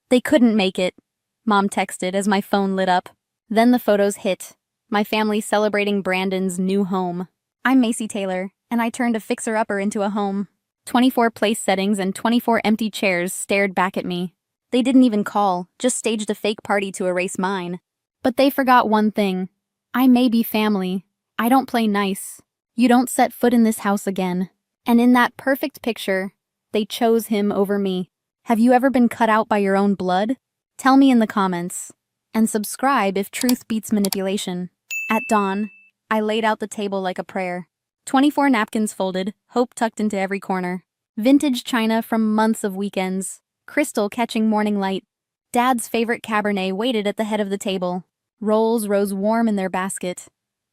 They couldn't make it, Mom texted as my phone lit up. Then the photos hit. My family celebrating Brandon's new home. I'm Macy Taylor, and I turned a fixer-upper into a home. 24 place settings and 24 empty chairs stared back at me. They didn't even call, just staged a fake party to erase mine. But they forgot one thing. I may be family. I don't play nice. You don't set foot in this house again. And in that perfect picture, they chose him over me. Have you ever been cut out by your own blood? Tell me in the comments. And subscribe if truth beats manipulation. At dawn, I laid out the table like a prayer. 24 napkins folded, hope tucked into every corner. Vintage china from months of weekends. Crystal catching morning light. Dad's favorite Cabernet waited at the head of the table. Rolls rose warm in their basket.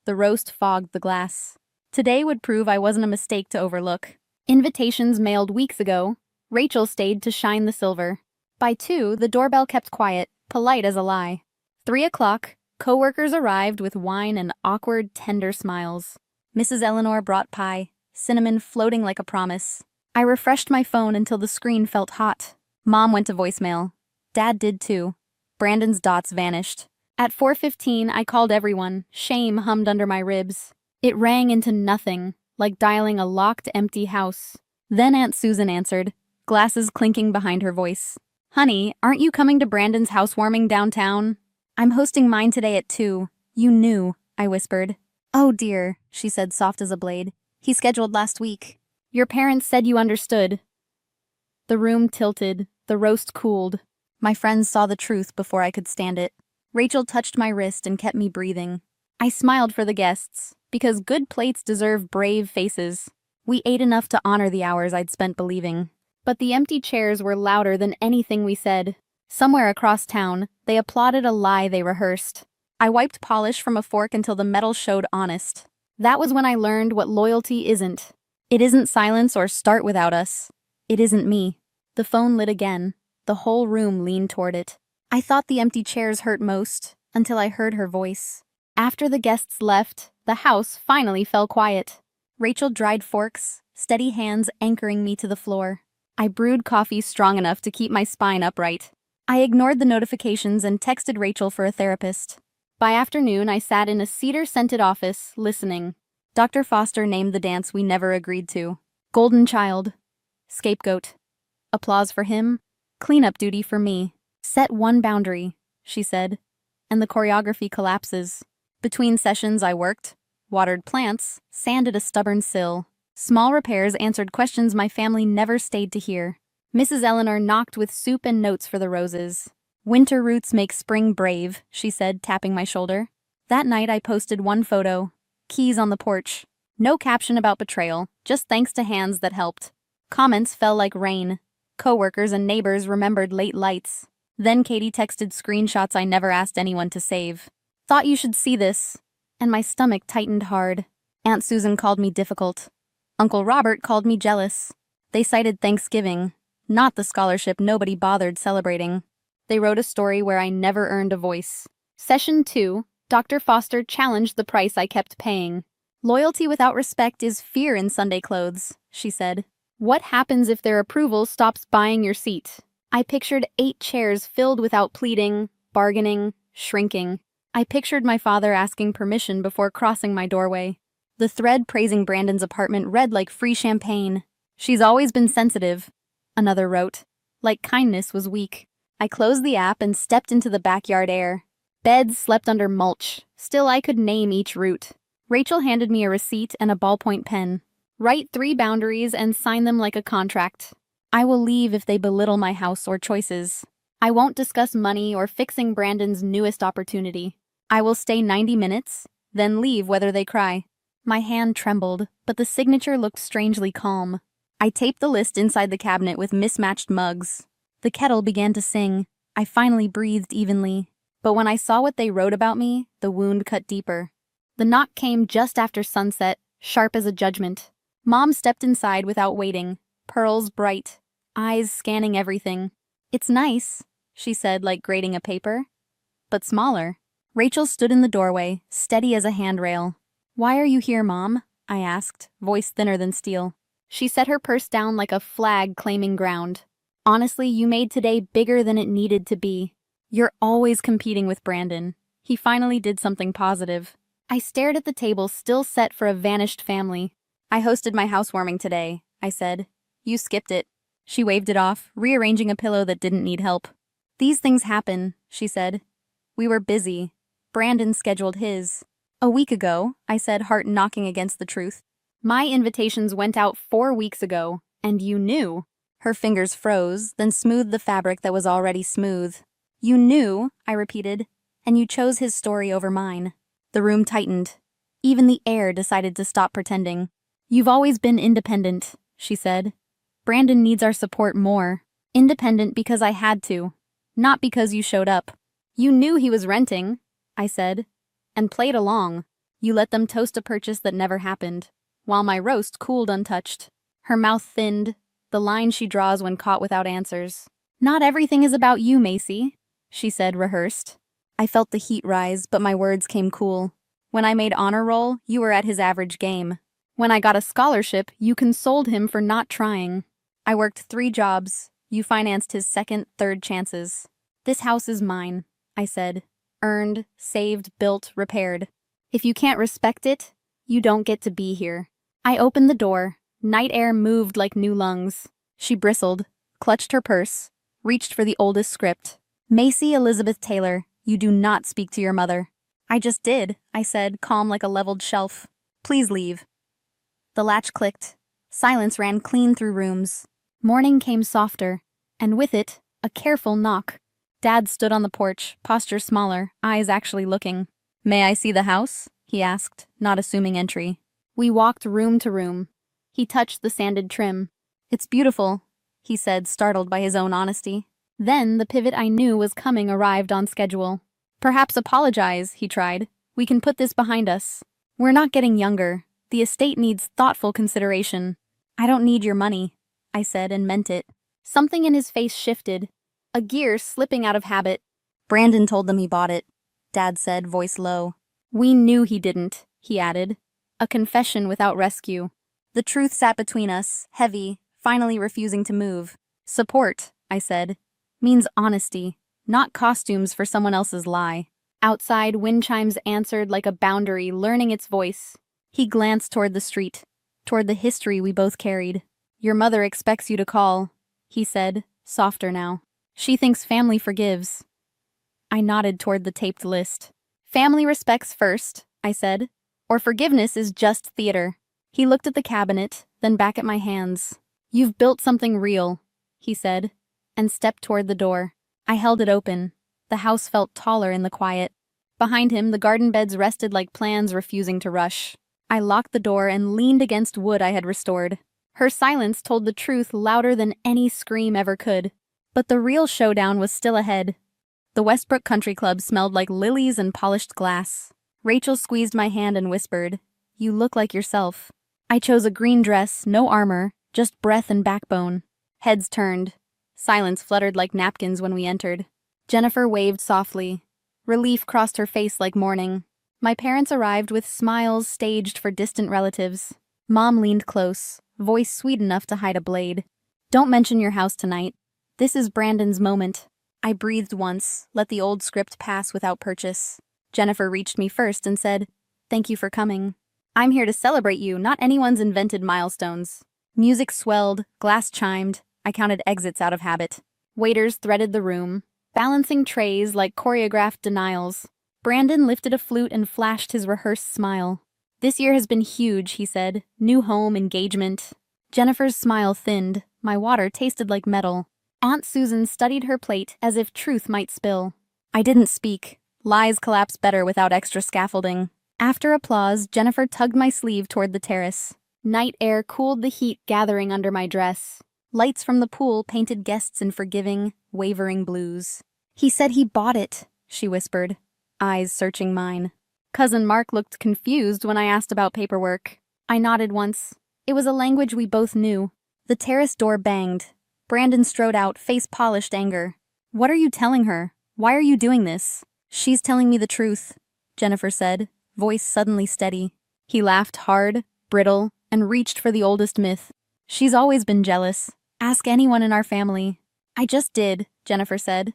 The roast fogged the glass. Today would prove I wasn't a mistake to overlook. Invitations mailed weeks ago. Rachel stayed to shine the silver. By 2, the doorbell kept quiet, polite as a lie. 3 o'clock, co-workers arrived with wine and awkward, tender smiles. Mrs. Eleanor brought pie, cinnamon floating like a promise. I refreshed my phone until the screen felt hot. Mom went to voicemail. Dad did too. Brandon's dots vanished. At 4:15, I called everyone. Shame hummed under my ribs. It rang into nothing, like dialing a locked, empty house. Then Aunt Susan answered, glasses clinking behind her voice. Honey, aren't you coming to Brandon's housewarming downtown? I'm hosting mine today at 2. You knew, I whispered. Oh dear, she said, soft as a blade. He scheduled last week. Your parents said you understood. The room tilted, the roast cooled. My friends saw the truth before I could stand it. Rachel touched my wrist and kept me breathing. I smiled for the guests, because good plates deserve brave faces. We ate enough to honor the hours I'd spent believing. But the empty chairs were louder than anything we said. Somewhere across town, they applauded a lie they rehearsed. I wiped polish from a fork until the metal showed honest. That was when I learned what loyalty isn't. It isn't silence or start without us. It isn't me. The phone lit again. The whole room leaned toward it. I thought the empty chairs hurt most, until I heard her voice. After the guests left, the house finally fell quiet. Rachel dried forks, steady hands anchoring me to the floor. I brewed coffee strong enough to keep my spine upright. I ignored the notifications and texted Rachel for a therapist. By afternoon, I sat in a cedar-scented office, listening. Dr. Foster named the dance we never agreed to. Golden child. Scapegoat. Applause for him. Cleanup duty for me. Set one boundary, she said, and the choreography collapses. Between sessions I worked, watered plants, sanded a stubborn sill. Small repairs answered questions my family never stayed to hear. Mrs. Eleanor knocked with soup and notes for the roses. Winter roots make spring brave, she said, tapping my shoulder. That night I posted one photo. Keys on the porch. No caption about betrayal, just thanks to hands that helped. Comments fell like rain. Coworkers and neighbors remembered late lights. Then Katie texted screenshots I never asked anyone to save. Thought you should see this. And my stomach tightened hard. Aunt Susan called me difficult. Uncle Robert called me jealous. They cited Thanksgiving, not the scholarship nobody bothered celebrating. They wrote a story where I never earned a voice. Session 2, Dr. Foster challenged the price I kept paying. Loyalty without respect is fear in Sunday clothes, she said. What happens if their approval stops buying your seat? I pictured 8 chairs filled without pleading, bargaining, shrinking. I pictured my father asking permission before crossing my doorway. The thread praising Brandon's apartment read like free champagne. She's always been sensitive, another wrote. Like kindness was weak. I closed the app and stepped into the backyard air. Beds slept under mulch. Still I could name each root. Rachel handed me a receipt and a ballpoint pen. Write 3 boundaries and sign them like a contract. I will leave if they belittle my house or choices. I won't discuss money or fixing Brandon's newest opportunity. I will stay 90 minutes, then leave whether they cry. My hand trembled, but the signature looked strangely calm. I taped the list inside the cabinet with mismatched mugs. The kettle began to sing. I finally breathed evenly. But when I saw what they wrote about me, the wound cut deeper. The knock came just after sunset, sharp as a judgment. Mom stepped inside without waiting, pearls bright, eyes scanning everything. It's nice, she said, like grating a paper. But smaller. Rachel stood in the doorway, steady as a handrail. Why are you here, Mom? I asked, voice thinner than steel. She set her purse down like a flag claiming ground. Honestly, you made today bigger than it needed to be. You're always competing with Brandon. He finally did something positive. I stared at the table still set for a vanished family. I hosted my housewarming today, I said. You skipped it. She waved it off, rearranging a pillow that didn't need help. These things happen, she said. We were busy. Brandon scheduled his. A week ago, I said, heart knocking against the truth. My invitations went out 4 weeks ago, and you knew. Her fingers froze, then smoothed the fabric that was already smooth. You knew, I repeated, and you chose his story over mine. The room tightened. Even the air decided to stop pretending. You've always been independent, she said. Brandon needs our support more. Independent because I had to, not because you showed up. You knew he was renting, I said, and played along. You let them toast a purchase that never happened, while my roast cooled untouched. Her mouth thinned, the line she draws when caught without answers. Not everything is about you, Macy, she said, rehearsed. I felt the heat rise, but my words came cool. When I made honor roll, you were at his average game. When I got a scholarship, you consoled him for not trying. I worked 3 jobs. You financed his second, third chances. This house is mine, I said. Earned, saved, built, repaired. If you can't respect it, you don't get to be here. I opened the door. Night air moved like new lungs. She bristled, clutched her purse, reached for the oldest script. Macy Elizabeth Taylor, you do not speak to your mother. I just did, I said, calm like a leveled shelf. Please leave. The latch clicked. Silence ran clean through rooms. Morning came softer, and with it, a careful knock. Dad stood on the porch, posture smaller, eyes actually looking. May I see the house? He asked, not assuming entry. We walked room to room. He touched the sanded trim. It's beautiful, he said, startled by his own honesty. Then the pivot I knew was coming arrived on schedule. Perhaps apologize, he tried. We can put this behind us. We're not getting younger. The estate needs thoughtful consideration. I don't need your money, I said and meant it. Something in his face shifted, a gear slipping out of habit. Brandon told them he bought it, Dad said, voice low. We knew he didn't, he added. A confession without rescue. The truth sat between us, heavy, finally refusing to move. Support, I said, means honesty, not costumes for someone else's lie. Outside, wind chimes answered like a boundary, learning its voice. He glanced toward the street, toward the history we both carried. Your mother expects you to call, he said, softer now. She thinks family forgives. I nodded toward the taped list. Family respects first, I said, or forgiveness is just theater. He looked at the cabinet, then back at my hands. You've built something real, he said, and stepped toward the door. I held it open. The house felt taller in the quiet. Behind him, the garden beds rested like plans refusing to rush. I locked the door and leaned against wood I had restored. Her silence told the truth louder than any scream ever could. But the real showdown was still ahead. The Westbrook Country Club smelled like lilies and polished glass. Rachel squeezed my hand and whispered, "You look like yourself." I chose a green dress, no armor, just breath and backbone. Heads turned. Silence fluttered like napkins when we entered. Jennifer waved softly. Relief crossed her face like mourning. My parents arrived with smiles staged for distant relatives. Mom leaned close, voice sweet enough to hide a blade. "Don't mention your house tonight. This is Brandon's moment." I breathed once, let the old script pass without purchase. Jennifer reached me first and said, "Thank you for coming. I'm here to celebrate you, not anyone's invented milestones." Music swelled, glass chimed. I counted exits out of habit. Waiters threaded the room, balancing trays like choreographed denials. Brandon lifted a flute and flashed his rehearsed smile. "This year has been huge," he said. "New home, engagement." Jennifer's smile thinned. My water tasted like metal. Aunt Susan studied her plate as if truth might spill. I didn't speak. Lies collapse better without extra scaffolding. After applause, Jennifer tugged my sleeve toward the terrace. Night air cooled the heat gathering under my dress. Lights from the pool painted guests in forgiving, wavering blues. "He said he bought it," she whispered, eyes searching mine. Cousin Mark looked confused when I asked about paperwork. I nodded once. It was a language we both knew. The terrace door banged. Brandon strode out, face polished anger. "What are you telling her? Why are you doing this?" "She's telling me the truth," Jennifer said, voice suddenly steady. He laughed hard, brittle, and reached for the oldest myth. "She's always been jealous. Ask anyone in our family." I just did, Jennifer said.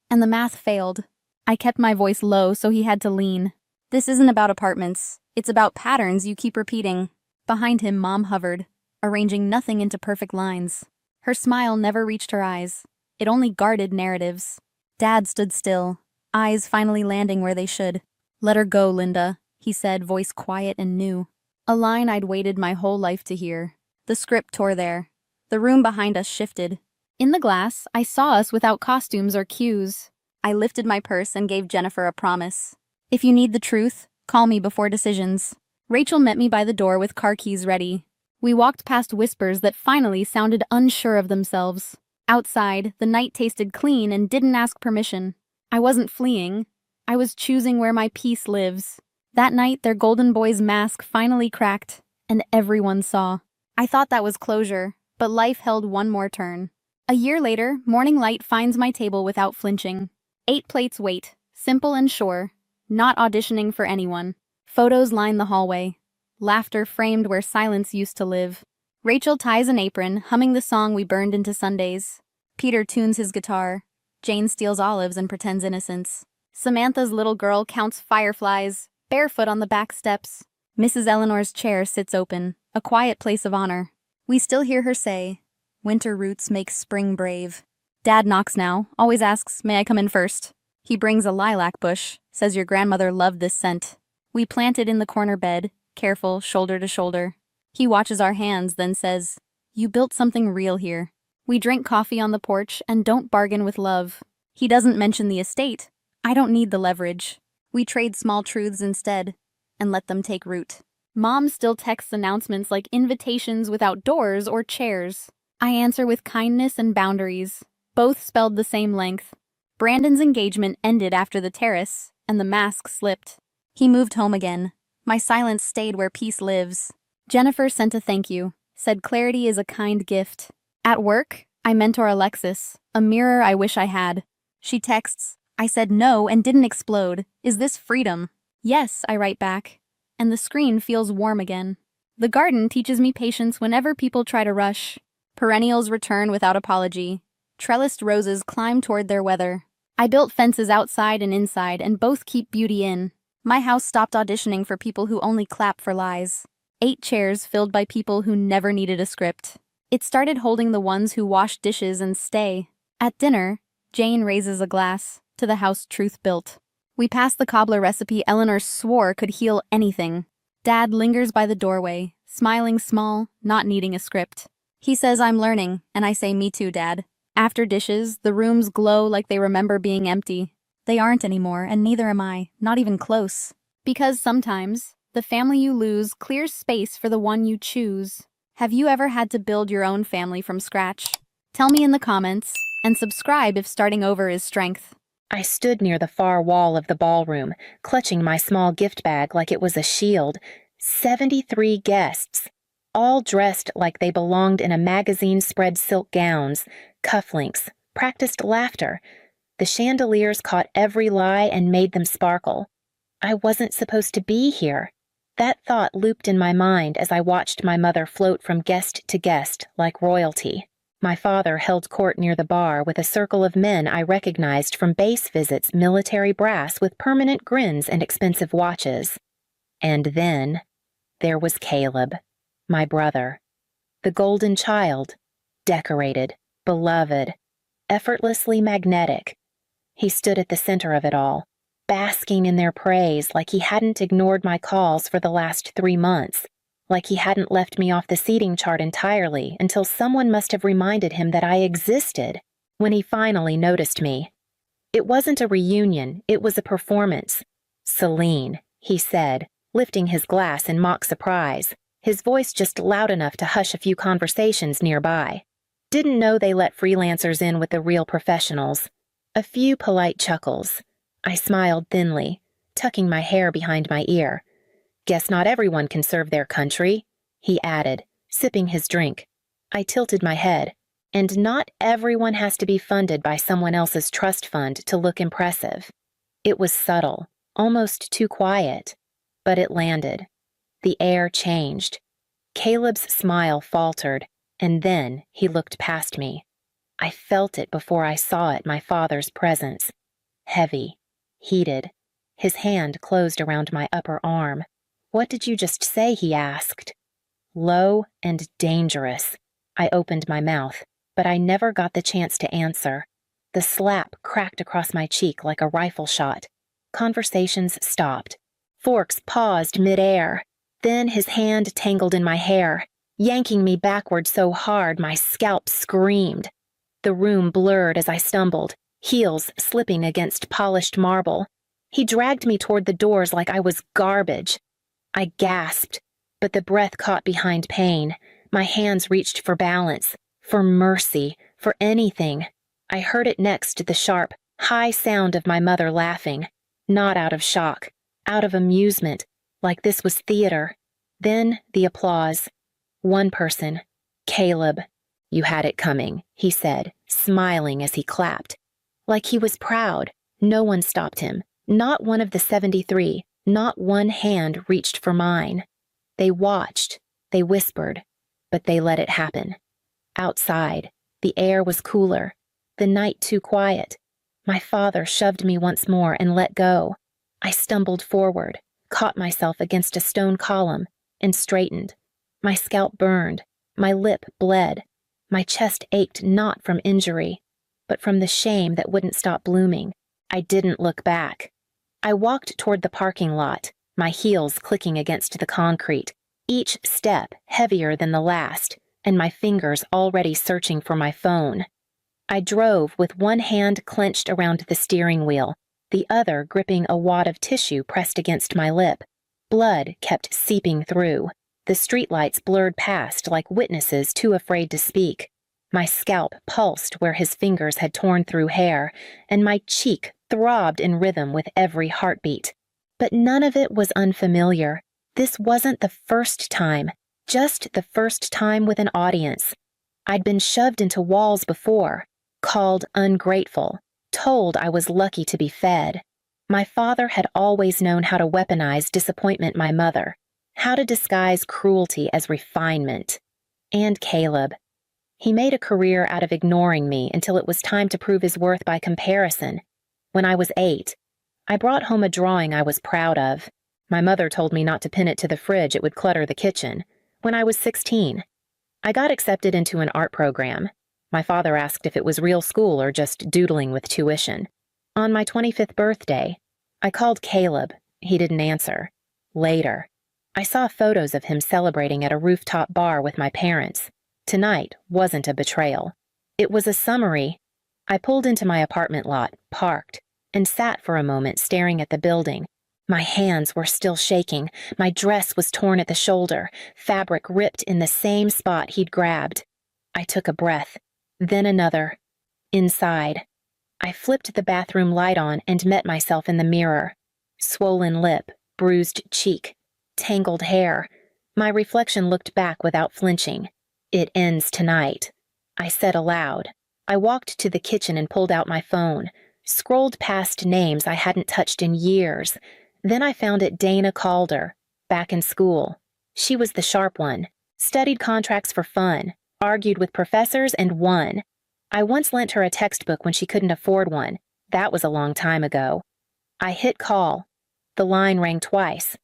And the math failed. I kept my voice low so he had to lean. This isn't about apartments. It's about patterns you keep repeating. Behind him, Mom hovered, arranging nothing into perfect lines. Her smile never reached her eyes. It only guarded narratives. Dad stood still, eyes finally landing where they should. Let her go, Linda, he said, voice quiet and new. A line I'd waited my whole life to hear. The script tore there. The room behind us shifted. In the glass, I saw us without costumes or cues. I lifted my purse and gave Jennifer a promise. If you need the truth, call me before decisions. Rachel met me by the door with car keys ready. We walked past whispers that finally sounded unsure of themselves. Outside, the night tasted clean and didn't ask permission. I wasn't fleeing. I was choosing where my peace lives. That night, their golden boy's mask finally cracked, and everyone saw. I thought that was closure, but life held one more turn. A year later, morning light finds my table without flinching. 8 plates wait, simple and sure, not auditioning for anyone. Photos line the hallway. Laughter framed where silence used to live. Rachel ties an apron, humming the song we burned into Sundays. Peter tunes his guitar. Jane steals olives and pretends innocence. Samantha's little girl counts fireflies, barefoot on the back steps. Mrs. Eleanor's chair sits open, a quiet place of honor. We still hear her say, "Winter roots make spring brave." Dad knocks now, always asks, "May I come in first?" He brings a lilac bush, says your grandmother loved this scent. We plant it in the corner bed, careful, shoulder to shoulder. He watches our hands, then says, "You built something real here." We drink coffee on the porch and don't bargain with love. He doesn't mention the estate. I don't need the leverage. We trade small truths instead, and let them take root. Mom still texts announcements like invitations without doors or chairs. I answer with kindness and boundaries, both spelled the same length. Brandon's engagement ended after the terrace, and the mask slipped. He moved home again. My silence stayed where peace lives. Jennifer sent a thank you, said clarity is a kind gift. At work, I mentor Alexis, a mirror I wish I had. She texts, "I said no and didn't explode. Is this freedom?" "Yes," I write back. And the screen feels warm again. The garden teaches me patience whenever people try to rush. Perennials return without apology. Trellised roses climb toward their weather. I built fences outside and inside, and both keep beauty in. My house stopped auditioning for people who only clap for lies. 8 chairs filled by people who never needed a script. It started holding the ones who wash dishes and stay. At dinner, Jane raises a glass to the house truth built. We pass the cobbler recipe Eleanor swore could heal anything. Dad lingers by the doorway, smiling small, not needing a script. He says I'm learning, and I say me too, Dad. After dishes, the rooms glow like they remember being empty. They aren't anymore, and neither am I, not even close. Because sometimes, the family you lose clears space for the one you choose. Have you ever had to build your own family from scratch? Tell me in the comments, and subscribe if starting over is strength. I stood near the far wall of the ballroom, clutching my small gift bag like it was a shield. 73 guests, all dressed like they belonged in a magazine-spread silk gowns, cufflinks, practiced laughter. The chandeliers caught every lie and made them sparkle. I wasn't supposed to be here. That thought looped in my mind as I watched my mother float from guest to guest like royalty. My father held court near the bar with a circle of men I recognized from base visits, military brass with permanent grins and expensive watches. And then there was Caleb, my brother. The golden child, decorated, beloved, effortlessly magnetic. He stood at the center of it all, basking in their praise like he hadn't ignored my calls for the last 3 months, like he hadn't left me off the seating chart entirely until someone must have reminded him that I existed when he finally noticed me. It wasn't a reunion, it was a performance. "Celine," he said, lifting his glass in mock surprise, his voice just loud enough to hush a few conversations nearby. Didn't know they let freelancers in with the real professionals. A few polite chuckles. I smiled thinly, tucking my hair behind my ear. "Guess not everyone can serve their country," he added, sipping his drink. I tilted my head. And not everyone has to be funded by someone else's trust fund to look impressive. It was subtle, almost too quiet, but it landed. The air changed. Caleb's smile faltered, and then he looked past me. I felt it before I saw it, my father's presence. Heavy, heated. His hand closed around my upper arm. "What did you just say?" he asked. "Low and dangerous." I opened my mouth, but I never got the chance to answer. The slap cracked across my cheek like a rifle shot. Conversations stopped. Forks paused midair. Then his hand tangled in my hair, yanking me backward so hard my scalp screamed. The room blurred as I stumbled, heels slipping against polished marble. He dragged me toward the doors like I was garbage. I gasped, but the breath caught behind pain. My hands reached for balance, for mercy, for anything. I heard it next, the sharp, high sound of my mother laughing, not out of shock, out of amusement, like this was theater. Then the applause. One person, Caleb. "You had it coming," he said, smiling as he clapped. Like he was proud. No one stopped him. Not one of the 73. Not one hand reached for mine. They watched. They whispered. But they let it happen. Outside, the air was cooler. The night too quiet. My father shoved me once more and let go. I stumbled forward, caught myself against a stone column, and straightened. My scalp burned. My lip bled. My chest ached not from injury, but from the shame that wouldn't stop blooming. I didn't look back. I walked toward the parking lot, my heels clicking against the concrete, each step heavier than the last, and my fingers already searching for my phone. I drove with one hand clenched around the steering wheel, the other gripping a wad of tissue pressed against my lip. Blood kept seeping through. The streetlights blurred past like witnesses too afraid to speak. My scalp pulsed where his fingers had torn through hair, and my cheek throbbed in rhythm with every heartbeat. But none of it was unfamiliar. This wasn't the first time, just the first time with an audience. I'd been shoved into walls before, called ungrateful, told I was lucky to be fed. My father had always known how to weaponize disappointment my mother, how to disguise cruelty as refinement. And Caleb. He made a career out of ignoring me until it was time to prove his worth by comparison. When I was 8, I brought home a drawing I was proud of. My mother told me not to pin it to the fridge, it would clutter the kitchen. When I was 16, I got accepted into an art program. My father asked if it was real school or just doodling with tuition. On my 25th birthday, I called Caleb. He didn't answer. Later, I saw photos of him celebrating at a rooftop bar with my parents. Tonight wasn't a betrayal. It was a summary. I pulled into my apartment lot, parked, and sat for a moment staring at the building. My hands were still shaking. My dress was torn at the shoulder, fabric ripped in the same spot he'd grabbed. I took a breath, then another. Inside. I flipped the bathroom light on and met myself in the mirror. Swollen lip, bruised cheek, tangled hair. My reflection looked back without flinching. "It ends tonight," I said aloud. I walked to the kitchen and pulled out my phone, scrolled past names I hadn't touched in years. Then I found it Dana Calder, back in school. She was the sharp one, studied contracts for fun, argued with professors and won. I once lent her a textbook when she couldn't afford one. That was a long time ago. I hit call. The line rang twice.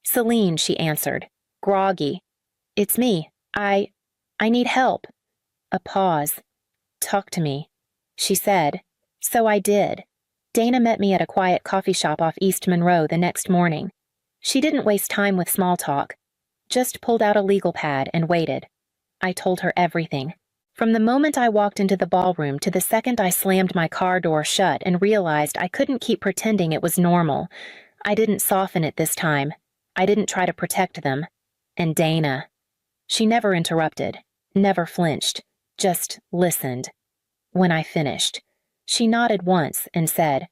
"Celine," she answered, groggy. "It's me. I need help." A pause. "Talk to me," she said. So I did. Dana met me at a quiet coffee shop off East Monroe the next morning. She didn't waste time with small talk, just pulled out a legal pad and waited. I told her everything. From the moment I walked into the ballroom to the second I slammed my car door shut and realized I couldn't keep pretending it was normal. I didn't soften it this time. I didn't try to protect them. And Dana. She never interrupted, never flinched, just listened. When I finished, she nodded once and said,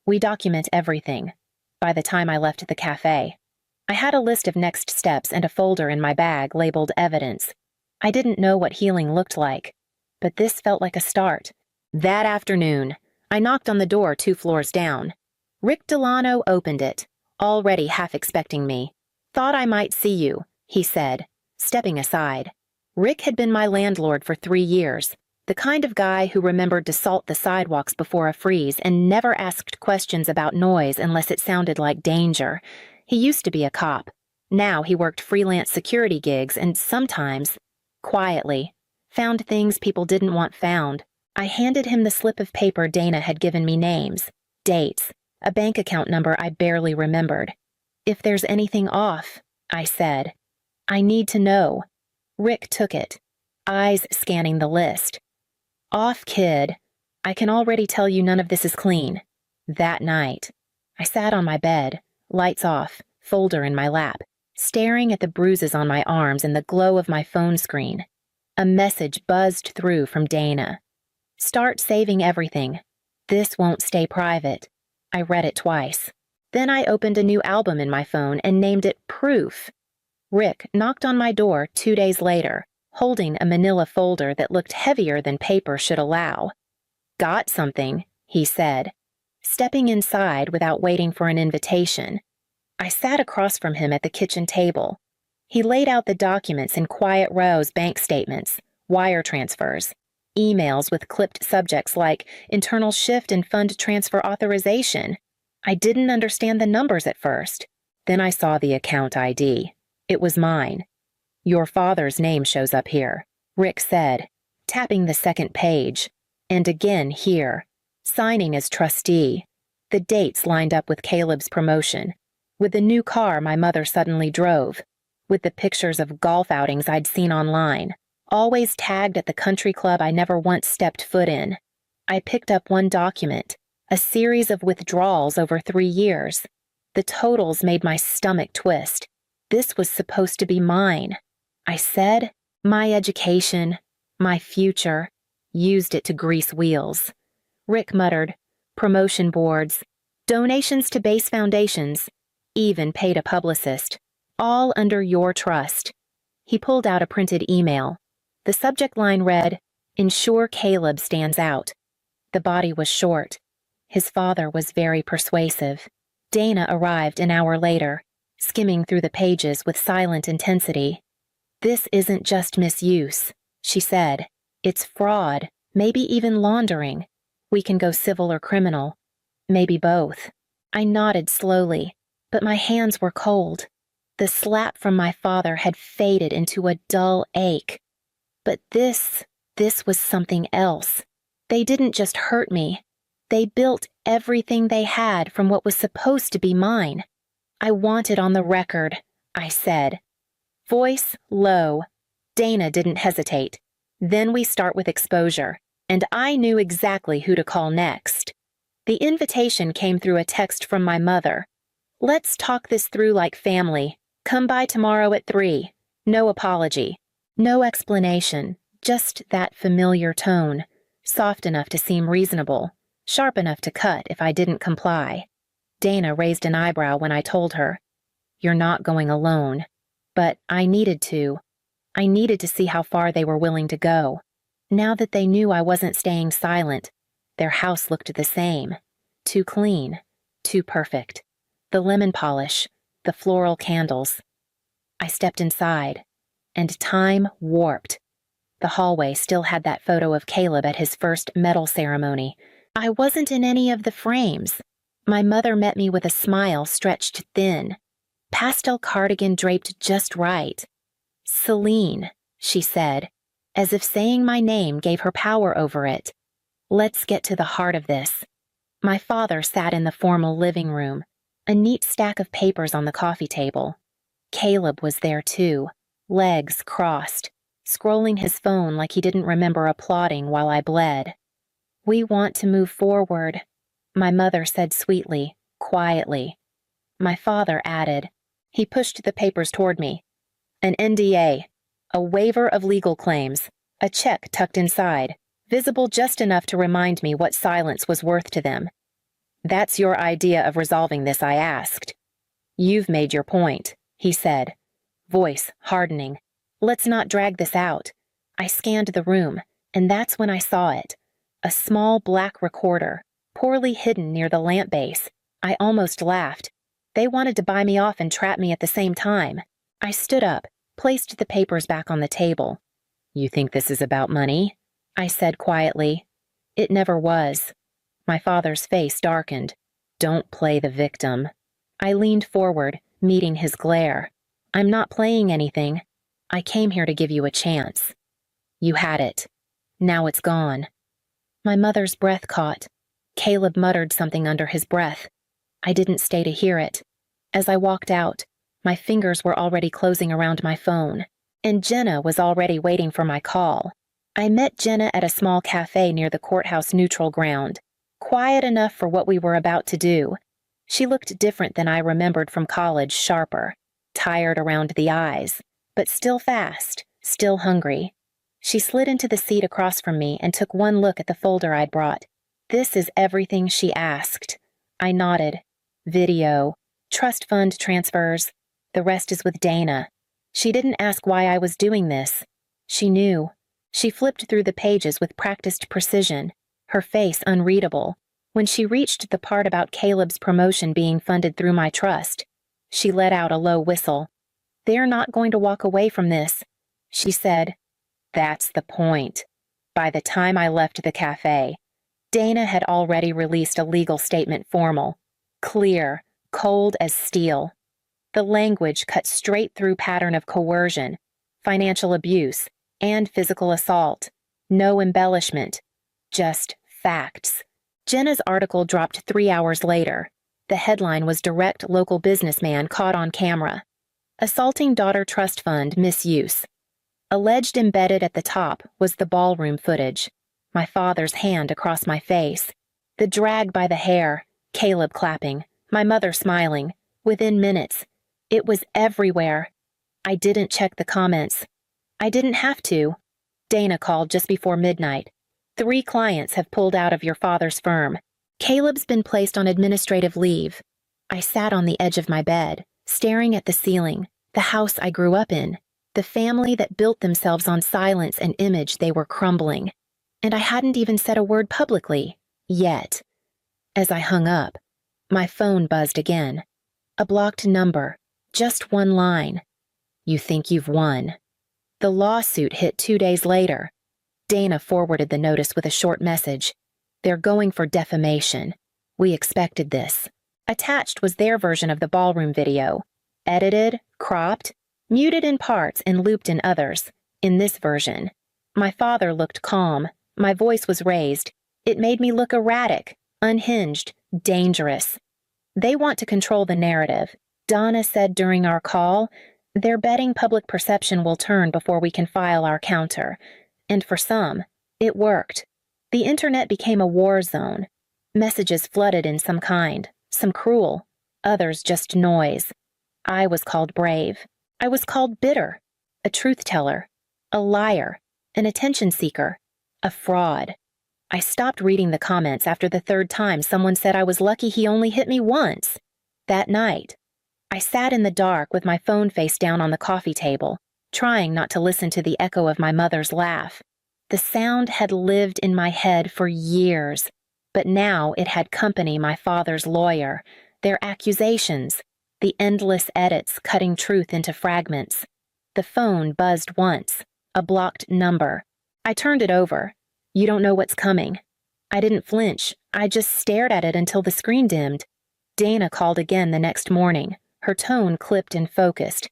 "We document everything." By the time I left the cafe, I had a list of next steps and a folder in my bag labeled evidence. I didn't know what healing looked like, but this felt like a start. That afternoon, I knocked on the door 2 floors down. Rick Delano opened it, already half expecting me. "Thought I might see you," he said, stepping aside. Rick had been my landlord for 3 years. The kind of guy who remembered to salt the sidewalks before a freeze and never asked questions about noise unless it sounded like danger. He used to be a cop. Now he worked freelance security gigs and sometimes, quietly, found things people didn't want found. I handed him the slip of paper Dana had given me: names, dates, a bank account number I barely remembered. "If there's anything off," I said. "I need to know." Rick took it, eyes scanning the list. "Off, kid. I can already tell you none of this is clean." That night, I sat on my bed, lights off, folder in my lap, staring at the bruises on my arms and the glow of my phone screen. A message buzzed through from Dana. "Start saving everything. This won't stay private." I read it twice. Then I opened a new album in my phone and named it Proof. Rick knocked on my door 2 days later, holding a manila folder that looked heavier than paper should allow. "Got something," he said, stepping inside without waiting for an invitation. I sat across from him at the kitchen table. He laid out the documents in quiet rows: bank statements, wire transfers, emails with clipped subjects like internal shift and fund transfer authorization. I didn't understand the numbers at first. Then I saw the account ID. It was mine. "Your father's name shows up here," Rick said, tapping the second page. "And again here, signing as trustee." The dates lined up with Caleb's promotion, with the new car my mother suddenly drove, with the pictures of golf outings I'd seen online, always tagged at the country club I never once stepped foot in. I picked up one document, a series of withdrawals over 3 years. The totals made my stomach twist. This was supposed to be mine. I said, my education, my future, used it to grease wheels. Rick muttered, "Promotion boards, donations to base foundations, even paid a publicist, all under your trust." He pulled out a printed email. The subject line read, "Ensure Caleb stands out." The body was short. His father was very persuasive. Dana arrived an hour later, skimming through the pages with silent intensity. "This isn't just misuse," she said. "It's fraud, maybe even laundering. We can go civil or criminal. Maybe both." I nodded slowly, but my hands were cold. The slap from my father had faded into a dull ache. But this was something else. They didn't just hurt me. They built everything they had from what was supposed to be mine. "I want it on the record," I said. Voice low. Dana didn't hesitate. "Then we start with exposure," and I knew exactly who to call next. The invitation came through a text from my mother. "Let's talk this through like family. Come by tomorrow at 3. No apology. No explanation, just that familiar tone, soft enough to seem reasonable, sharp enough to cut if I didn't comply." Dana raised an eyebrow when I told her, "You're not going alone." But I needed to. I needed to see how far they were willing to go. Now that they knew I wasn't staying silent, their house looked the same. Too clean, too perfect. The lemon polish, the floral candles. I stepped inside, and time warped. The hallway still had that photo of Caleb at his first medal ceremony. I wasn't in any of the frames. My mother met me with a smile stretched thin. Pastel cardigan draped just right. "Celine," she said, as if saying my name gave her power over it. "Let's get to the heart of this." My father sat in the formal living room, a neat stack of papers on the coffee table. Caleb was there too, legs crossed, scrolling his phone like he didn't remember applauding while I bled. "We want to move forward," my mother said sweetly, quietly. My father added. He pushed the papers toward me. "An NDA, a waiver of legal claims, a check tucked inside, visible just enough to remind me what silence was worth to them." "That's your idea of resolving this?" I asked. "You've made your point," he said, voice hardening. "Let's not drag this out." I scanned the room, and that's when I saw it. A small black recorder, poorly hidden near the lamp base. I almost laughed. They wanted to buy me off and trap me at the same time. I stood up, placed the papers back on the table. "You think this is about money?" I said quietly. It never was. My father's face darkened. Don't play the victim. I leaned forward, meeting his glare. I'm not playing anything. I came here to give you a chance. You had it. Now it's gone. My mother's breath caught. Caleb muttered something under his breath. I didn't stay to hear it. As I walked out, my fingers were already closing around my phone, and Jenna was already waiting for my call. I met Jenna at a small cafe near the courthouse neutral ground, quiet enough for what we were about to do. She looked different than I remembered from college, sharper, tired around the eyes, but still fast, still hungry. She slid into the seat across from me and took one look at the folder I'd brought. This is everything she asked. I nodded. Video, trust fund transfers. The rest is with Dana. She didn't ask why I was doing this. She knew. She flipped through the pages with practiced precision, her face unreadable. When she reached the part about Caleb's promotion being funded through my trust, she let out a low whistle. They're not going to walk away from this, she said. That's the point. By the time I left the cafe, Dana had already released a legal statement formal, clear, cold as steel. The language cut straight through pattern of coercion, financial abuse, and physical assault. No embellishment, just facts. Jenna's article dropped 3 hours later. The headline was direct local businessman caught on camera. Assaulting daughter trust fund misuse. Alleged embedded at the top was the ballroom footage. My father's hand across my face. The drag by the hair, Caleb clapping, my mother smiling. Within minutes. It was everywhere. I didn't check the comments. I didn't have to. Dana called just before midnight. 3 clients have pulled out of your father's firm. Caleb's been placed on administrative leave. I sat on the edge of my bed, staring at the ceiling, the house I grew up in, the family that built themselves on silence and image they were crumbling. And I hadn't even said a word publicly, yet. As I hung up, my phone buzzed again. A blocked number, just one line. You think you've won. The lawsuit hit 2 days later. Dana forwarded the notice with a short message. They're going for defamation. We expected this. Attached was their version of the ballroom video. Edited, cropped, muted in parts and looped in others. In this version, my father looked calm. My voice was raised. It made me look erratic, unhinged, dangerous. They want to control the narrative. Donna said during our call, they're betting public perception will turn before we can file our counter. And for some, it worked. The internet became a war zone. Messages flooded in some kind, some cruel, others just noise. I was called brave. I was called bitter, a truth teller, a liar, an attention seeker, a fraud. I stopped reading the comments after the 3rd time someone said I was lucky he only hit me once. That night, I sat in the dark with my phone face down on the coffee table, trying not to listen to the echo of my mother's laugh. The sound had lived in my head for years, but now it had company my father's lawyer, their accusations, the endless edits cutting truth into fragments. The phone buzzed once, a blocked number. I turned it over. You don't know what's coming. I didn't flinch. I just stared at it until the screen dimmed. Dana called again the next morning, her tone clipped and focused.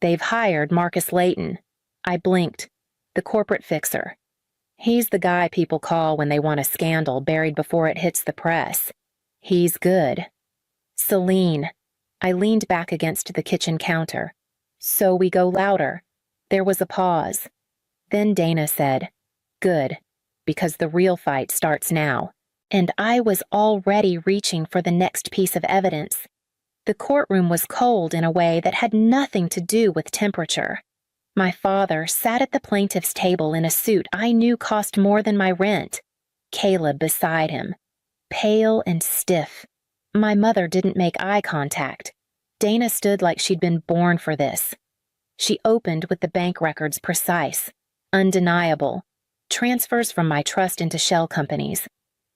They've hired Marcus Layton. I blinked. The corporate fixer. He's the guy people call when they want a scandal buried before it hits the press. He's good. Celine. I leaned back against the kitchen counter. So we go louder. There was a pause. Then Dana said, Good, because the real fight starts now. And I was already reaching for the next piece of evidence. The courtroom was cold in a way that had nothing to do with temperature. My father sat at the plaintiff's table in a suit I knew cost more than my rent. Caleb beside him, pale and stiff. My mother didn't make eye contact. Dana stood like she'd been born for this. She opened with the bank records precise, undeniable, transfers from my trust into shell companies.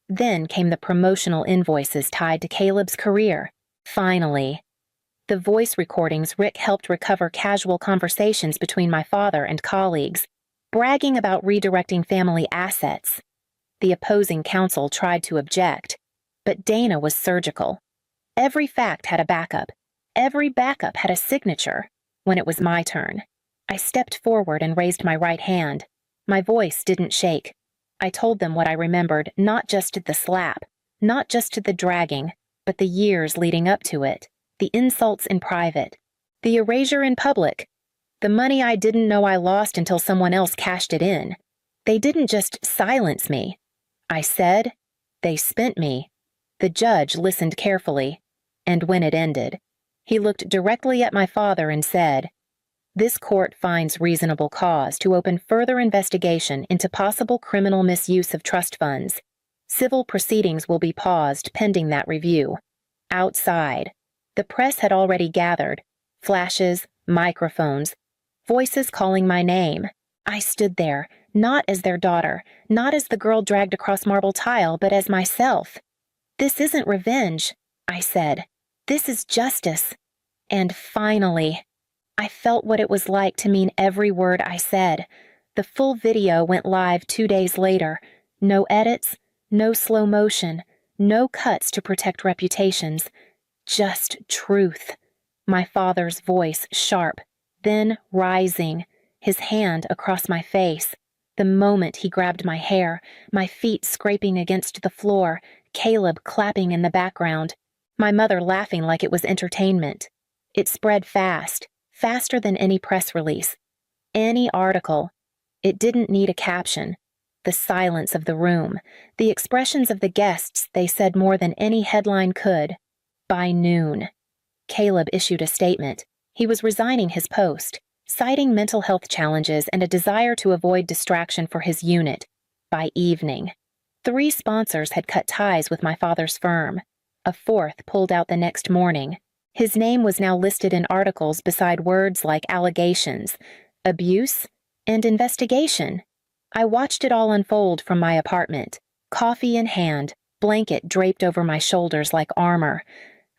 Then came the promotional invoices tied to Caleb's career. Finally, the voice recordings Rick helped recover casual conversations between my father and colleagues. bragging about redirecting family assets. The opposing counsel tried to object, but Dana was surgical. Every fact had a backup. Every backup had a signature. When it was my turn, I stepped forward and raised my right hand. My voice didn't shake. I told them what I remembered, not just the slap, not just the dragging, but the years leading up to it, the insults in private, the erasure in public, the money I didn't know I lost until someone else cashed it in. They didn't just silence me. I said, they spent me. The judge listened carefully, and when it ended, he looked directly at my father and said, "This court finds reasonable cause to open further investigation into possible criminal misuse of trust funds. Civil proceedings will be paused pending that review." Outside, the press had already gathered, flashes, microphones, voices calling my name. I stood there, not as their daughter, not as the girl dragged across marble tile, but as myself. "This isn't revenge," I said. "This is justice." And finally, I felt what it was like to mean every word I said. The full video went live 2 days later. No edits, no slow motion, no cuts to protect reputations. Just truth. My father's voice sharp, then rising, his hand across my face. The moment he grabbed my hair, my feet scraping against the floor, Caleb clapping in the background, my mother laughing like it was entertainment. It spread fast, faster than any press release, any article. It didn't need a caption. The silence of the room, the expressions of the guests, they said more than any headline could. By noon, Caleb issued a statement. He was resigning his post, citing mental health challenges and a desire to avoid distraction for his unit. By evening, 3 sponsors had cut ties with my father's firm. A 4th pulled out the next morning. His name was now listed in articles beside words like allegations, abuse, and investigation. I watched it all unfold from my apartment, coffee in hand, blanket draped over my shoulders like armor.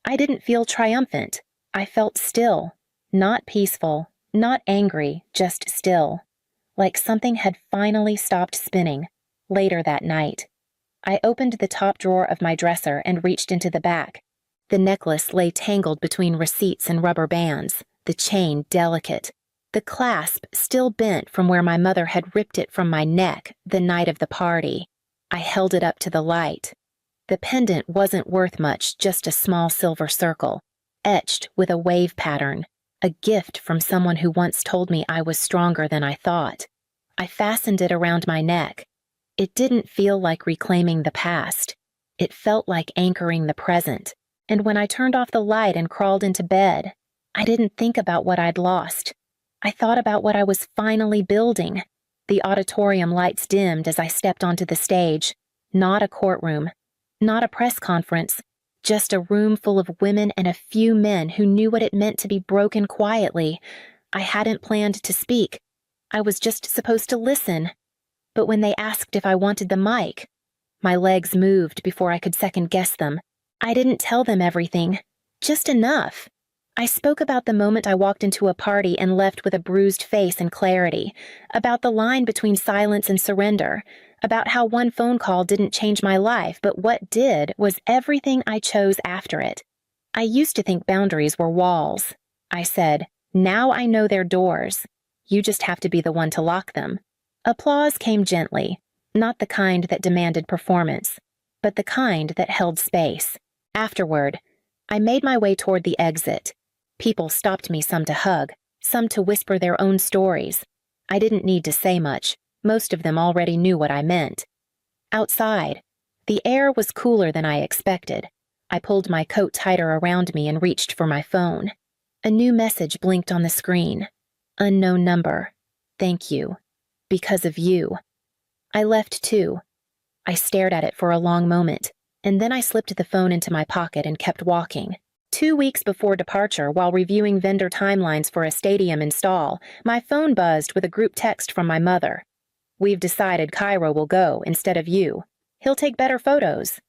I didn't feel triumphant. I felt still, not peaceful, not angry, just still, like something had finally stopped spinning. Later that night, I opened the top drawer of my dresser and reached into the back. The necklace lay tangled between receipts and rubber bands, the chain delicate, the clasp still bent from where my mother had ripped it from my neck the night of the party. I held it up to the light. The pendant wasn't worth much, just a small silver circle, etched with a wave pattern, a gift from someone who once told me I was stronger than I thought. I fastened it around my neck. It didn't feel like reclaiming the past. It felt like anchoring the present. And when I turned off the light and crawled into bed, I didn't think about what I'd lost. I thought about what I was finally building. The auditorium lights dimmed as I stepped onto the stage. Not a courtroom, not a press conference, just a room full of women and a few men who knew what it meant to be broken quietly. I hadn't planned to speak. I was just supposed to listen. But when they asked if I wanted the mic, my legs moved before I could second-guess them. I didn't tell them everything, just enough. I spoke about the moment I walked into a party and left with a bruised face and clarity, about the line between silence and surrender, about how one phone call didn't change my life, but what did was everything I chose after it. I used to think boundaries were walls. I said, now I know they're doors. You just have to be the one to lock them. Applause came gently, not the kind that demanded performance, but the kind that held space. Afterward, I made my way toward the exit. People stopped me, some to hug, some to whisper their own stories. I didn't need to say much. Most of them already knew what I meant. Outside, the air was cooler than I expected. I pulled my coat tighter around me and reached for my phone. A new message blinked on the screen. Unknown number. Thank you. Because of you. I left too. I stared at it for a long moment, and then I slipped the phone into my pocket and kept walking. 2 weeks before departure, while reviewing vendor timelines for a stadium install, my phone buzzed with a group text from my mother. "We've decided Cairo will go instead of you. He'll take better photos."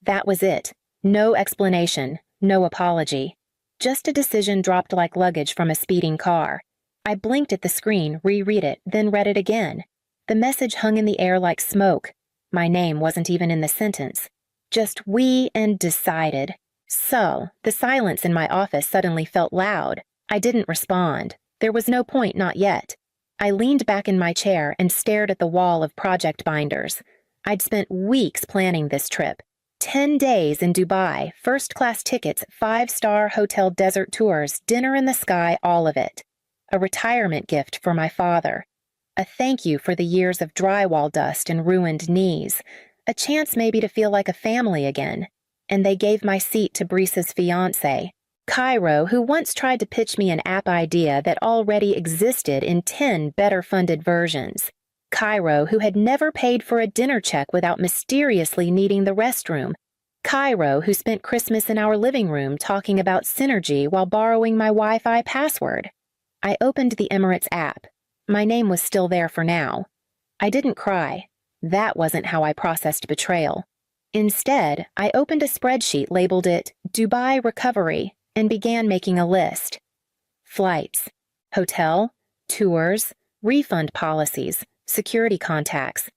That was it. No explanation, no apology. Just a decision dropped like luggage from a speeding car. I blinked at the screen, reread it, then read it again. The message hung in the air like smoke. My name wasn't even in the sentence. Just we and decided. So, the silence in my office suddenly felt loud. I didn't respond. There was no point, not yet. I leaned back in my chair and stared at the wall of project binders. I'd spent weeks planning this trip. 10 days in Dubai, first-class tickets, 5-star hotel desert tours, dinner in the sky, all of it. A retirement gift for my father. A thank you for the years of drywall dust and ruined knees. A chance maybe to feel like a family again. And they gave my seat to Brisa's fiancé, Cairo, who once tried to pitch me an app idea that already existed in 10 better-funded versions. Cairo, who had never paid for a dinner check without mysteriously needing the restroom. Cairo, who spent Christmas in our living room talking about synergy while borrowing my Wi-Fi password. I opened the Emirates app. My name was still there for now. I didn't cry. That wasn't how I processed betrayal. Instead, I opened a spreadsheet, labeled it Dubai Recovery, and began making a list. Flights, hotel, tours, refund policies, security contacts.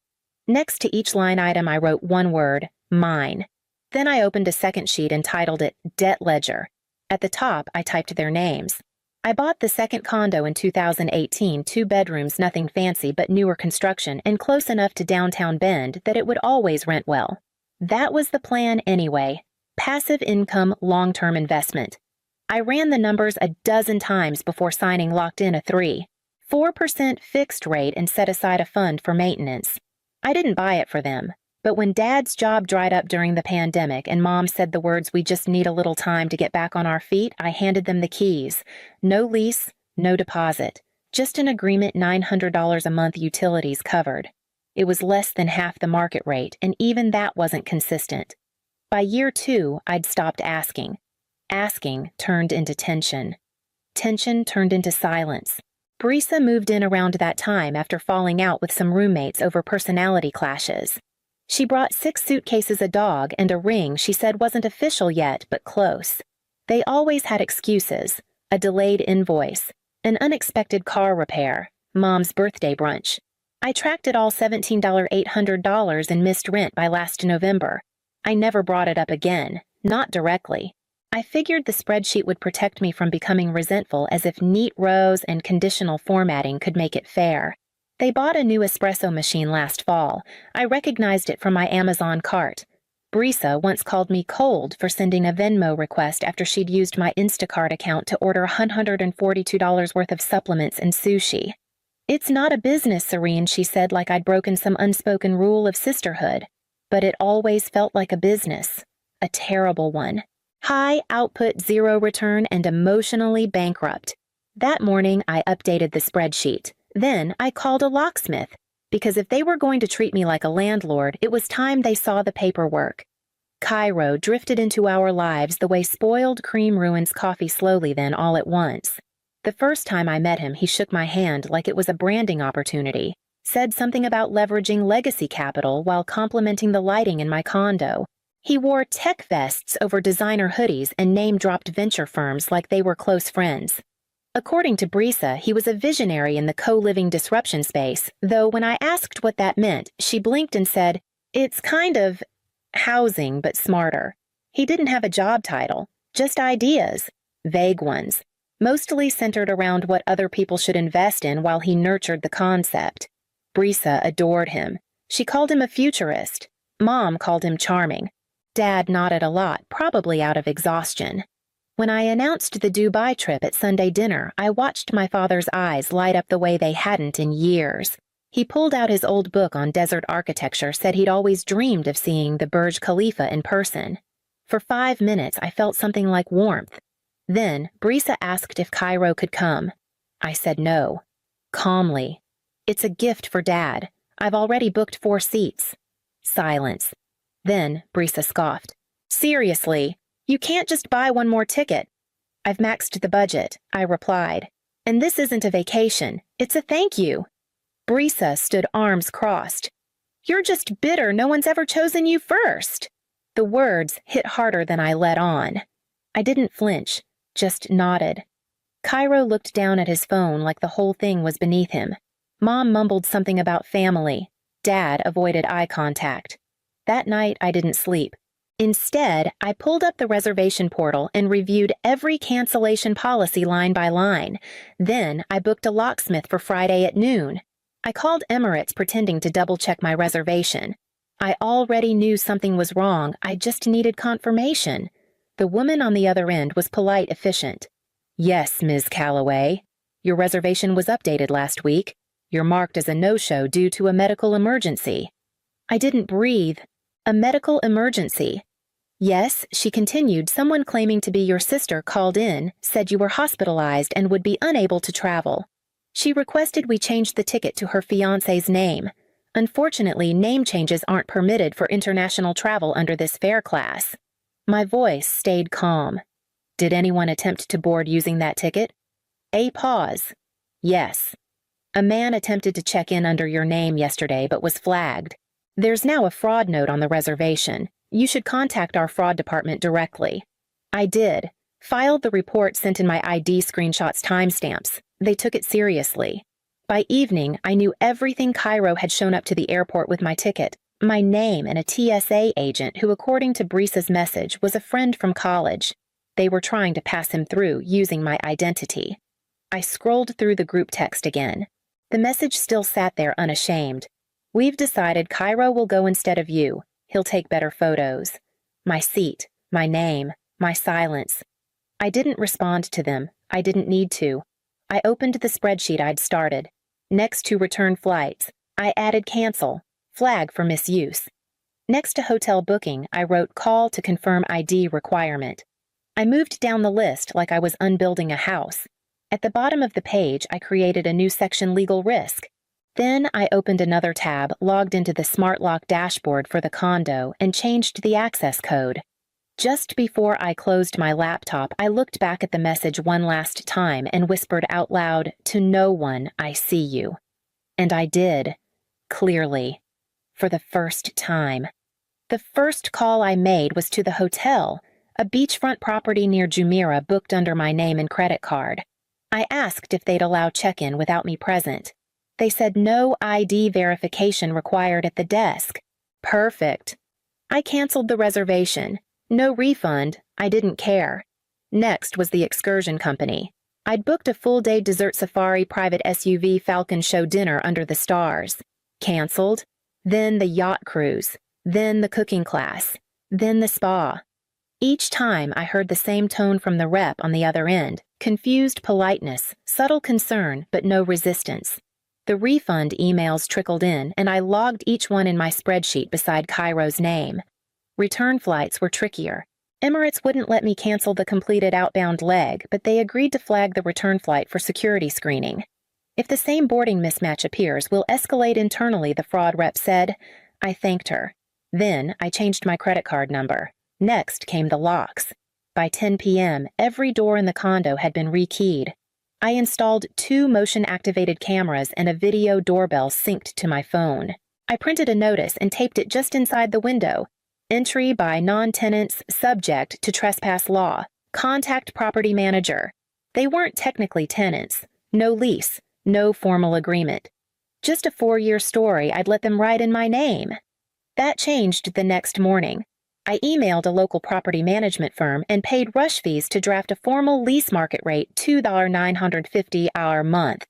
Next to each line item, I wrote one word, mine. Then I opened a second sheet and titled it Debt Ledger. At the top, I typed their names. I bought the second condo in 2018, 2 bedrooms, nothing fancy but newer construction and close enough to downtown Bend that it would always rent well. That was the plan anyway. Passive income, long-term investment. I ran the numbers a dozen times before signing locked in a 4% fixed rate and set aside a fund for maintenance. I didn't buy it for them, but when Dad's job dried up during the pandemic and Mom said the words, "We just need a little time to get back on our feet," I handed them the keys. No lease, no deposit. Just an agreement, $900 a month, utilities covered. It was less than half the market rate, and even that wasn't consistent. By year 2, I'd stopped asking. Asking turned into tension. Tension turned into silence. Brisa moved in around that time after falling out with some roommates over personality clashes. She brought 6 suitcases, a dog, and a ring she said wasn't official yet, but close. They always had excuses: a delayed invoice, an unexpected car repair, Mom's birthday brunch. I tracked it all, $17,800 in missed rent by last November. I never brought it up again, not directly. I figured the spreadsheet would protect me from becoming resentful, as if neat rows and conditional formatting could make it fair. They bought a new espresso machine last fall. I recognized it from my Amazon cart. Brisa once called me cold for sending a Venmo request after she'd used my Instacart account to order $142 worth of supplements and sushi. "It's not a business, Serene," she said, like I'd broken some unspoken rule of sisterhood. But it always felt like a business. A terrible one. High output, zero return, and emotionally bankrupt. That morning, I updated the spreadsheet. Then I called a locksmith, because if they were going to treat me like a landlord, it was time they saw the paperwork. Cairo drifted into our lives the way spoiled cream ruins coffee slowly, then all at once. The first time I met him, he shook my hand like it was a branding opportunity, said something about leveraging legacy capital while complimenting the lighting in my condo. He wore tech vests over designer hoodies and name-dropped venture firms like they were close friends. According to Brisa, he was a visionary in the co-living disruption space, though when I asked what that meant, she blinked and said, "It's kind of housing, but smarter." He didn't have a job title, just ideas, vague ones, mostly centered around what other people should invest in while he nurtured the concept. Brisa adored him. She called him a futurist. Mom called him charming. Dad nodded a lot, probably out of exhaustion. When I announced the Dubai trip at Sunday dinner, I watched my father's eyes light up the way they hadn't in years. He pulled out his old book on desert architecture, said he'd always dreamed of seeing the Burj Khalifa in person. For 5 minutes, I felt something like warmth. Then, Brisa asked if Cairo could come. I said no. Calmly. "It's a gift for Dad. I've already booked 4 seats." Silence. Then, Brisa scoffed. "Seriously? You can't just buy one more ticket." "I've maxed the budget," I replied. "And this isn't a vacation. It's a thank you." Brisa stood arms crossed. "You're just bitter no one's ever chosen you first." The words hit harder than I let on. I didn't flinch, just nodded. Cairo looked down at his phone like the whole thing was beneath him. Mom mumbled something about family. Dad avoided eye contact. That night, I didn't sleep. Instead, I pulled up the reservation portal and reviewed every cancellation policy line by line. Then, I booked a locksmith for Friday at noon. I called Emirates pretending to double-check my reservation. I already knew something was wrong, I just needed confirmation. The woman on the other end was polite, efficient. Yes, Ms. Calloway. Your reservation was updated last week. You're marked as a no-show due to a medical emergency. I didn't breathe. A medical emergency. Yes, she continued, someone claiming to be your sister called in, said you were hospitalized and would be unable to travel. She requested we change the ticket to her fiancé's name. Unfortunately, name changes aren't permitted for international travel under this fare class. My voice stayed calm. Did anyone attempt to board using that ticket? A pause. Yes. A man attempted to check in under your name yesterday but was flagged. There's now a fraud note on the reservation. You should contact our fraud department directly. I did. Filed the report, sent in my ID screenshots timestamps. They took it seriously. By evening, I knew everything. Cairo had shown up to the airport with my ticket, my name, and a TSA agent who, according to Brisa's message, was a friend from college. They were trying to pass him through using my identity. I scrolled through the group text again. The message still sat there unashamed. We've decided Cairo will go instead of you. He'll take better photos. My seat, my name, my silence. I didn't respond to them. I didn't need to. I opened the spreadsheet I'd started. Next to return flights, I added cancel, flag for misuse. Next to hotel booking, I wrote call to confirm ID requirement. I moved down the list like I was unbuilding a house. At the bottom of the page, I created a new section, legal risk. Then I opened another tab, logged into the smart lock dashboard for the condo, and changed the access code. Just before I closed my laptop, I looked back at the message one last time and whispered out loud, to no one, I see you. And I did. Clearly. For the first time. The first call I made was to the hotel, a beachfront property near Jumeirah booked under my name and credit card. I asked if they'd allow check-in without me present. They said no ID verification required at the desk. Perfect. I canceled the reservation. No refund. I didn't care. Next was the excursion company. I'd booked a full-day dessert safari private SUV Falcon Show dinner under the stars. Canceled. Then the yacht cruise. Then the cooking class. Then the spa. Each time I heard the same tone from the rep on the other end. Confused politeness, subtle concern, but no resistance. The refund emails trickled in, and I logged each one in my spreadsheet beside Cairo's name. Return flights were trickier. Emirates wouldn't let me cancel the completed outbound leg, but they agreed to flag the return flight for security screening. If the same boarding mismatch appears, we'll escalate internally, the fraud rep said. I thanked her. Then I changed my credit card number. Next came the locks. By 10 p.m., every door in the condo had been rekeyed. I installed 2 motion-activated cameras and a video doorbell synced to my phone. I printed a notice and taped it just inside the window. Entry by non-tenants subject to trespass law. Contact property manager. They weren't technically tenants. No lease. No formal agreement. Just a 4-year story I'd let them write in my name. That changed the next morning. I emailed a local property management firm and paid rush fees to draft a formal lease market rate $2,950 a month.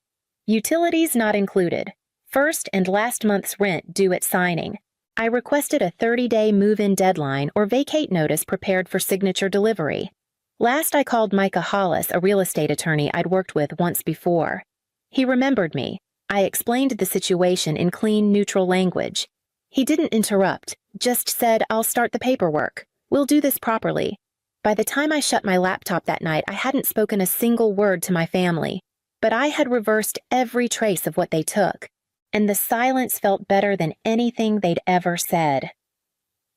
Utilities not included. First and last month's rent due at signing. I requested a 30-day move-in deadline or vacate notice prepared for signature delivery. Last I called Micah Hollis, a real estate attorney I'd worked with once before. He remembered me. I explained the situation in clean, neutral language. He didn't interrupt, just said, I'll start the paperwork. We'll do this properly. By the time I shut my laptop that night, I hadn't spoken a single word to my family, but I had reversed every trace of what they took, and the silence felt better than anything they'd ever said.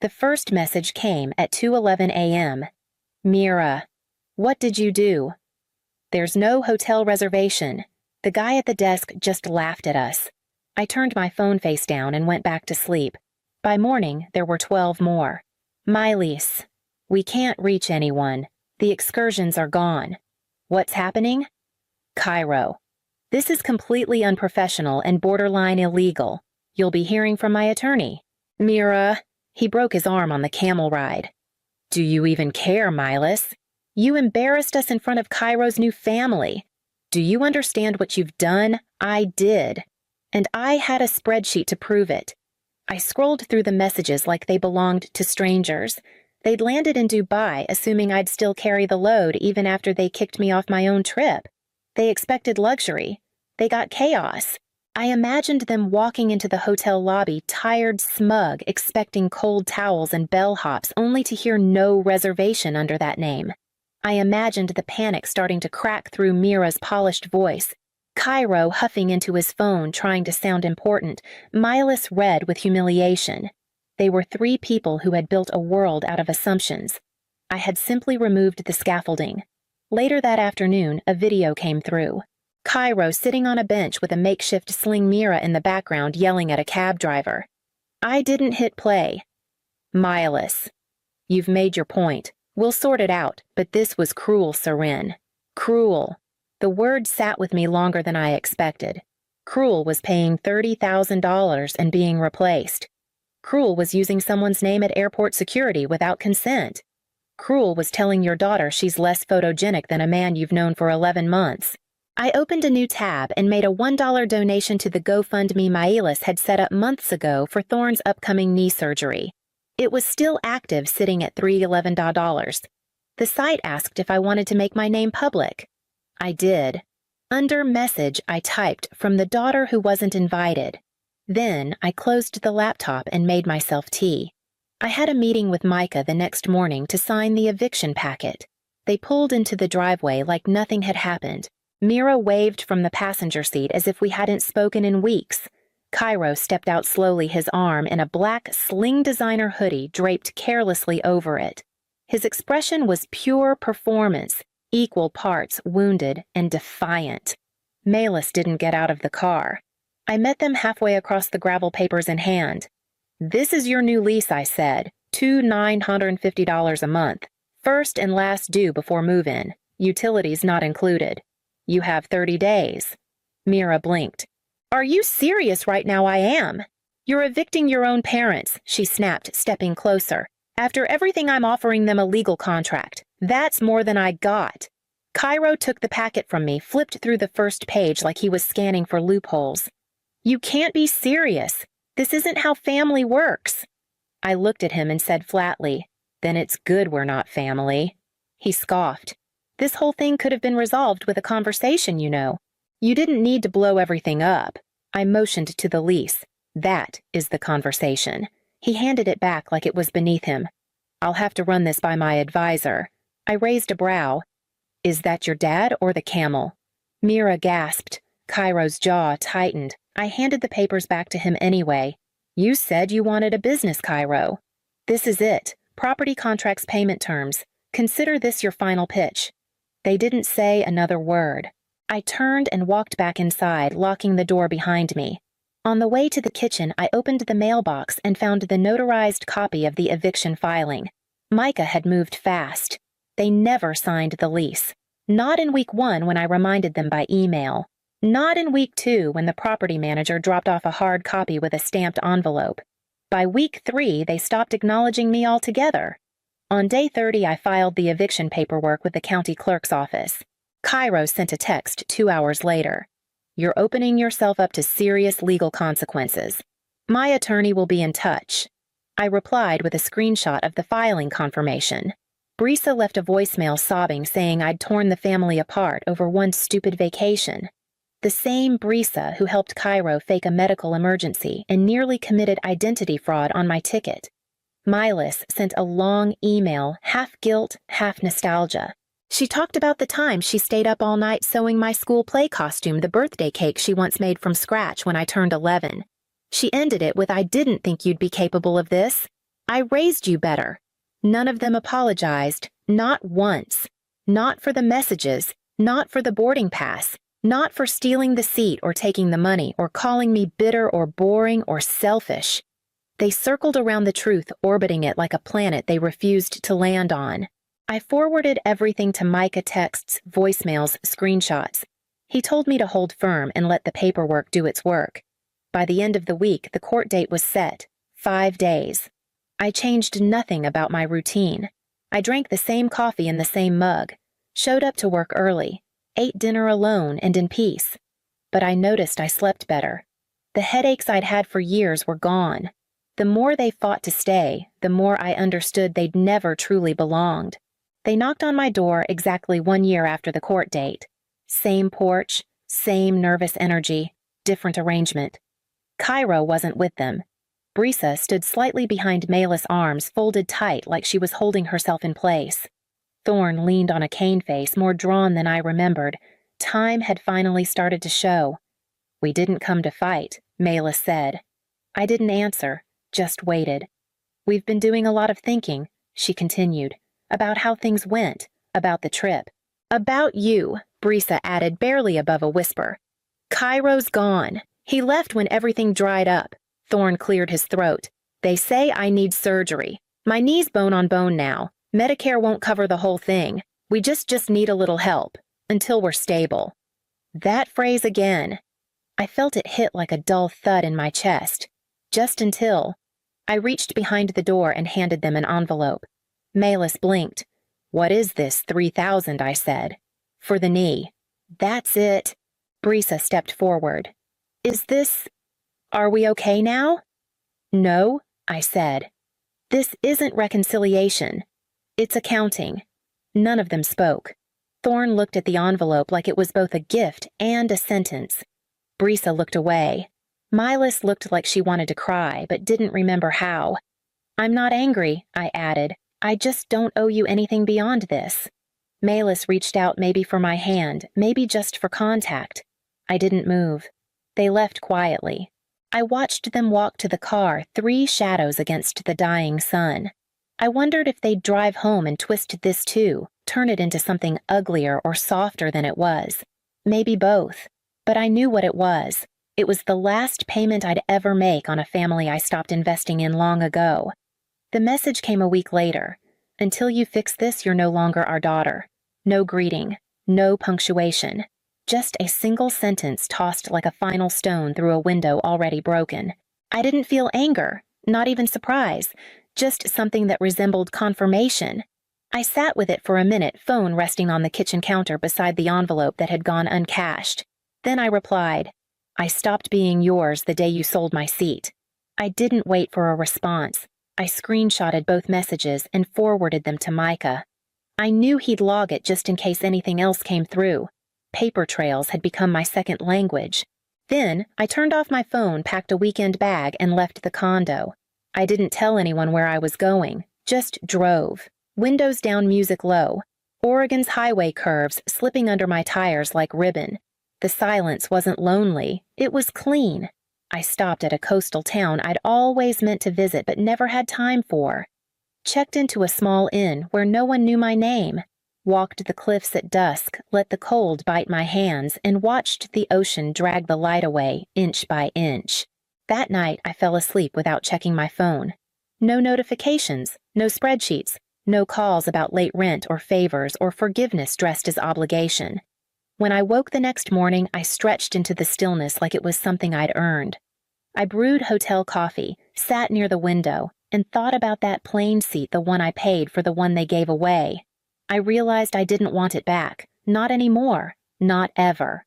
The first message came at 2:11 a.m. Mira, what did you do? There's no hotel reservation. The guy at the desk just laughed at us. I turned my phone face down and went back to sleep. By morning, there were 12 more. My lease. We can't reach anyone. The excursions are gone. What's happening? Cairo. This is completely unprofessional and borderline illegal. You'll be hearing from my attorney. Mira. He broke his arm on the camel ride. Do you even care, Milas? You embarrassed us in front of Cairo's new family. Do you understand what you've done? I did. And I had a spreadsheet to prove it. I scrolled through the messages like they belonged to strangers. They'd landed in Dubai, assuming I'd still carry the load even after they kicked me off my own trip. They expected luxury. They got chaos. I imagined them walking into the hotel lobby, tired, smug, expecting cold towels and bellhops, only to hear no reservation under that name. I imagined the panic starting to crack through Mira's polished voice. Cairo huffing into his phone, trying to sound important, Milas red with humiliation. They were three people who had built a world out of assumptions. I had simply removed the scaffolding. Later that afternoon, a video came through. Cairo sitting on a bench with a makeshift sling Mira in the background yelling at a cab driver. I didn't hit play. Milas. You've made your point. We'll sort it out, but this was cruel, Seren. Cruel. The word sat with me longer than I expected. Cruel was paying $30,000 and being replaced. Cruel was using someone's name at airport security without consent. Cruel was telling your daughter she's less photogenic than a man you've known for 11 months. I opened a new tab and made a $1 donation to the GoFundMe Milas had set up months ago for Thorne's upcoming knee surgery. It was still active, sitting at $311. The site asked if I wanted to make my name public. I did. Under message, I typed, "From the daughter who wasn't invited." Then I closed the laptop and made myself tea. I had a meeting with Micah the next morning to sign the eviction packet. They pulled into the driveway like nothing had happened. Mira waved from the passenger seat as if we hadn't spoken in weeks. Cairo stepped out slowly, his arm in a black sling designer hoodie draped carelessly over it. His expression was pure performance, equal parts wounded and defiant. Milas didn't get out of the car. I met them halfway across the gravel, papers in hand. This is your new lease, I said. $950 a month. First and last due before move-in. Utilities not included. You have 30 days. Mira blinked. Are you serious right now? I am. You're evicting your own parents, she snapped, stepping closer. After everything, I'm offering them a legal contract. That's more than I got. Cairo took the packet from me, flipped through the first page like he was scanning for loopholes. You can't be serious. This isn't how family works. I looked at him and said flatly, Then it's good we're not family. He scoffed. This whole thing could have been resolved with a conversation, you know. You didn't need to blow everything up. I motioned to the lease. That is the conversation. He handed it back like it was beneath him. I'll have to run this by my advisor. I raised a brow. Is that your dad or the camel? Mira gasped. Cairo's jaw tightened. I handed the papers back to him anyway. You said you wanted a business, Cairo. This is it. Property contracts, payment terms. Consider this your final pitch. They didn't say another word. I turned and walked back inside, locking the door behind me. On the way to the kitchen, I opened the mailbox and found the notarized copy of the eviction filing. Micah had moved fast. They never signed the lease. Not in week 1 when I reminded them by email. Not in week 2 when the property manager dropped off a hard copy with a stamped envelope. By week 3, they stopped acknowledging me altogether. On day 30, I filed the eviction paperwork with the county clerk's office. Cairo sent a text 2 hours later. You're opening yourself up to serious legal consequences. My attorney will be in touch. I replied with a screenshot of the filing confirmation. Brisa left a voicemail sobbing, saying I'd torn the family apart over one stupid vacation. The same Brisa who helped Cairo fake a medical emergency and nearly committed identity fraud on my ticket. Milas sent a long email, half guilt, half nostalgia. She talked about the time she stayed up all night sewing my school play costume, the birthday cake she once made from scratch when I turned 11. She ended it with, I didn't think you'd be capable of this. I raised you better. None of them apologized, not once. Not for the messages, not for the boarding pass, not for stealing the seat or taking the money or calling me bitter or boring or selfish. They circled around the truth, orbiting it like a planet they refused to land on. I forwarded everything to Micah, texts, voicemails, screenshots. He told me to hold firm and let the paperwork do its work. By the end of the week, the court date was set, 5 days. I changed nothing about my routine. I drank the same coffee in the same mug, showed up to work early, ate dinner alone and in peace. But I noticed I slept better. The headaches I'd had for years were gone. The more they fought to stay, the more I understood they'd never truly belonged. They knocked on my door exactly 1 year after the court date. Same porch, same nervous energy, different arrangement. Cairo wasn't with them. Brisa stood slightly behind Mayla's arms, folded tight like she was holding herself in place. Thorne leaned on a cane face, more drawn than I remembered. Time had finally started to show. "We didn't come to fight," Mayla said. I didn't answer, just waited. "We've been doing a lot of thinking," she continued, "about how things went, about the trip. About you," Brisa added barely above a whisper. "Cairo's gone. He left when everything dried up." Thorne cleared his throat. "They say I need surgery. My knee's bone on bone now. Medicare won't cover the whole thing. We just need a little help. Until we're stable." That phrase again. I felt it hit like a dull thud in my chest. Just until. I reached behind the door and handed them an envelope. Maylis blinked. "What is this, 3,000, I said. "For the knee." "That's it." Brisa stepped forward. "Is this... Are we okay now?" "No," I said. "This isn't reconciliation. It's accounting." None of them spoke. Thorne looked at the envelope like it was both a gift and a sentence. Brisa looked away. Mylis looked like she wanted to cry, but didn't remember how. "I'm not angry," I added. "I just don't owe you anything beyond this." Maylis reached out, maybe for my hand, maybe just for contact. I didn't move. They left quietly. I watched them walk to the car, 3 shadows against the dying sun. I wondered if they'd drive home and twist this too, turn it into something uglier or softer than it was. Maybe both. But I knew what it was. It was the last payment I'd ever make on a family I stopped investing in long ago. The message came a week later. "Until you fix this, you're no longer our daughter." No greeting, no punctuation. Just a single sentence tossed like a final stone through a window already broken. I didn't feel anger, not even surprise, just something that resembled confirmation. I sat with it for a minute, phone resting on the kitchen counter beside the envelope that had gone uncashed. Then I replied, "I stopped being yours the day you sold my seat." I didn't wait for a response. I screenshotted both messages and forwarded them to Micah. I knew he'd log it just in case anything else came through. Paper trails had become my second language. Then I turned off my phone, packed a weekend bag, and left the condo. I didn't tell anyone where I was going, just drove. Windows down, music low. Oregon's highway curves slipping under my tires like ribbon. The silence wasn't lonely, it was clean. I stopped at a coastal town I'd always meant to visit but never had time for. Checked into a small inn where no one knew my name. Walked the cliffs at dusk, let the cold bite my hands, and watched the ocean drag the light away, inch by inch. That night, I fell asleep without checking my phone. No notifications, no spreadsheets, no calls about late rent or favors or forgiveness dressed as obligation. When I woke the next morning, I stretched into the stillness like it was something I'd earned. I brewed hotel coffee, sat near the window, and thought about that plane seat, the one I paid for the one they gave away. I realized I didn't want it back. Not anymore. Not ever.